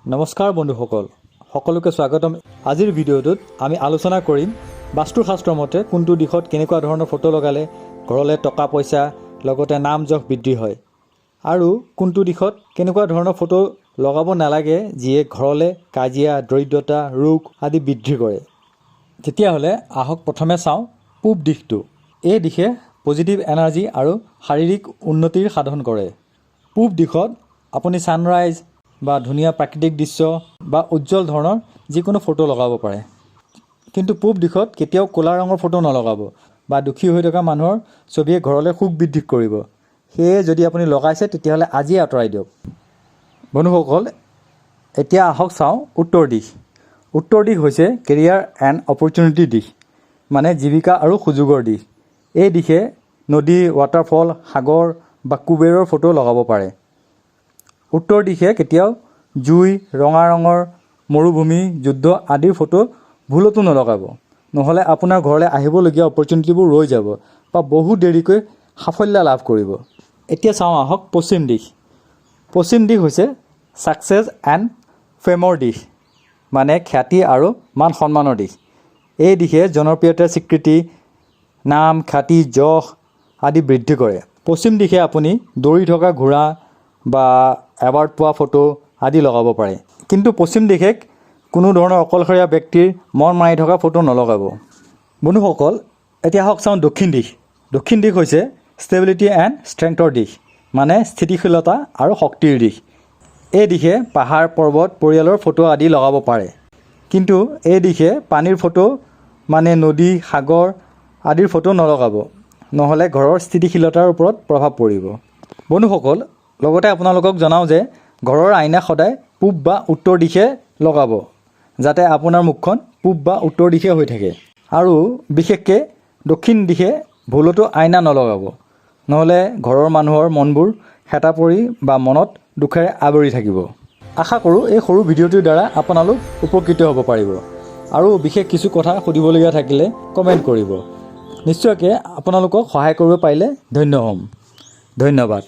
নমস্কাৰ বন্ধুসকল, সকলোকে স্বাগতম। আজিৰ ভিডিঅ'টোত আমি আলোচনা কৰিম বাস্তুশাস্ত্ৰৰ মতে কোনটো দিশত কেনেকুৱা ধৰণৰ ফটো লগালে ঘৰলৈ টকা পইচা লগতে নাম যশ বৃদ্ধি হয় আৰু কোনটো দিশত কেনেকুৱা ধৰণৰ ফটো লগাব নালাগে যিয়ে ঘৰলৈ কাজিয়া, দৰিদ্ৰতা, ৰোগ আদি বৃদ্ধি কৰে। তেতিয়াহ'লে আহক প্ৰথমে চাওঁ পূব দিশটো। এই দিশে পজিটিভ এনাৰ্জি আৰু শাৰীৰিক উন্নতিৰ সাধন কৰে। পূব দিশত আপুনি ছানৰাইজ বা ধুনীয়া প্ৰাকৃতিক দৃশ্য বা উজ্জ্বল ধৰণৰ যিকোনো ফটো লগাব পাৰে। কিন্তু পূব দিশত কেতিয়াও ক'লা ৰঙৰ ফটো নলগাব বা দুখী হৈ থকা মানুহৰ ছবিয়ে ঘৰলৈ সুখ বৃদ্ধি কৰিব। সেয়ে যদি আপুনি লগাইছে তেতিয়াহ'লে আজিয়ে আঁতৰাই দিয়ক। বন্ধুসকল, এতিয়া আহক চাওঁ উত্তৰ দিশ। উত্তৰ দিশ হৈছে কেৰিয়াৰ এণ্ড অপৰচুনিটিৰ দিশ, মানে জীৱিকা আৰু সুযোগৰ দিশ। এই দিশে নদী, ৱাটাৰফল, সাগৰ বা কুবেৰৰ ফটো লগাব পাৰে। উত্তৰ দিশে কেতিয়াও জুই, ৰঙা ৰঙৰ, মৰুভূমি, যুদ্ধ আদিৰ ফটো ভুলতো নলগাব, নহ'লে আপোনাৰ ঘৰলৈ আহিবলগীয়া অপৰচুনিটিবোৰ ৰৈ যাব বা বহু দেৰিকৈ সাফল্য লাভ কৰিব। এতিয়া চাওঁ আহক পশ্চিম দিশ। পশ্চিম দিশ হৈছে ছাকচেছ এণ্ড ফেমৰ দিশ, মানে খ্যাতি আৰু মান সন্মানৰ দিশ। এই দিশে জনপ্ৰিয়তাৰ স্বীকৃতি, নাম, খ্যাতি, যশ আদি বৃদ্ধি কৰে। পশ্চিম দিশে আপুনি দৌৰি থকা ঘোঁৰা বা এৱাৰ্ড পোৱা ফটো আদি লগাব পাৰে। কিন্তু পশ্চিম দিশে কোনো ধৰণৰ অকলশৰীয়া ব্যক্তিৰ মন মাৰি থকা ফটো নলগাব। বন্ধুসকল, এতিয়া আহক চাওঁ দক্ষিণ দিশ। দক্ষিণ দিশ হৈছে ষ্টেবিলিটি এণ্ড ষ্ট্ৰেংথৰ দিশ, মানে স্থিতিশীলতা আৰু শক্তিৰ দিশ। এই দিশে পাহাৰ, পৰ্বত, পৰিয়ালৰ ফটো আদি লগাব পাৰে। কিন্তু এই দিশে পানীৰ ফটো, মানে নদী, সাগৰ আদিৰ ফটো নলগাব, নহ'লে ঘৰৰ স্থিতিশীলতাৰ ওপৰত প্ৰভাৱ পৰিব। বন্ধুসকল, লগতে আপোনালোকক জনাওঁ যে ঘৰৰ আইনা সদায় পূব বা উত্তৰ দিশে লগাব, যাতে আপোনাৰ মুখখন পূব বা উত্তৰ দিশে হৈ থাকে। আৰু বিশেষকৈ দক্ষিণ দিশে ভুলতো আইনা নলগাব, নহ'লে ঘৰৰ মানুহৰ মনবোৰ হেতা পৰি বা মনত দুখেৰে আৱৰি থাকিব। আশা কৰোঁ এই সৰু ভিডিঅ'টোৰ দ্বাৰা আপোনালোক উপকৃত হ'ব পাৰিব। আৰু বিশেষ কিছু কথা সুধিবলগীয়া থাকিলে কমেণ্ট কৰিব। নিশ্চয়কৈ আপোনালোকক সহায় কৰিব পাৰিলে ধন্য হ'ম। ধন্যবাদ।